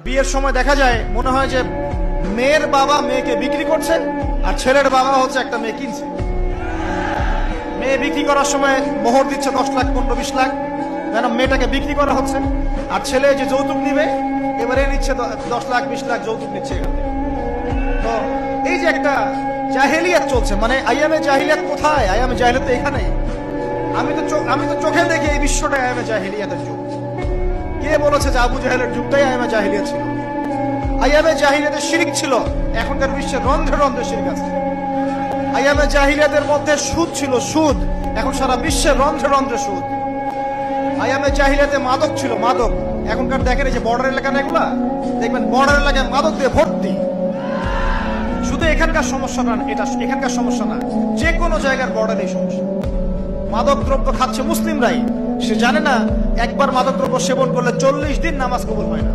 বিয়ের সময় দেখা যায় মনে হয় যে মেয়ের বাবা মেয়েকে বিক্রি করছে আর ছেলের বাবা হচ্ছে একটা মেয়ে কিনছে। মেয়ে বিক্রি করার সময় মোহর দিচ্ছে 10 লাখ 15-20 লাখ, যেন মেয়েটাকে বিক্রি করা হচ্ছে। আর ছেলে যে যৌতুক নিবে এবারে নিচ্ছে 10 লাখ 20 লাখ যৌতুক নিচ্ছে এখান থেকে। তো এই যে একটা জাহেলিয়াত চলছে, মানে আইয়ামে জাহিলিয়াত কোথায়? আইয়ামে জাহিলিয়াত তো এখানেই। আমি তো চোখে দেখি এই বিশ্বটা আইয়ামে জাহিলিয়াতের যুগ। কে বলেছে যে আবু জাহেলের যুগটাই আইয়ামে জাহিলিয়াত ছিল? আইয়ামে জাহিলিয়াতে শিরক ছিল, এখনকার বিশ্বে রন্ধ্রে রন্ধ্রে শিরক আছে। আইয়ামে জাহিলিয়াতের মধ্যে সুদ ছিল, সুদ এখন সারা বিশ্বে রন্ধ্রে রন্ধ্রে সুদ। আইয়ামে জাহিলিয়াতে মাদক ছিল, মাদক এখনকার দেখেন এই যে বর্ডার এলাকা না, এগুলা দেখবেন বর্ডার এলাকায় মাদক দিয়ে ভর্তি। শুধু এখানকার সমস্যা না, এটা এখানকার সমস্যা না, যে কোনো জায়গার বর্ডারেই সমস্যা। মাদক দ্রব্য খাচ্ছে মুসলিমরাই, সে জানে না একবার মাদক দ্রব্য সেবন করলে 40 দিন নামাজ কবুল হয় না।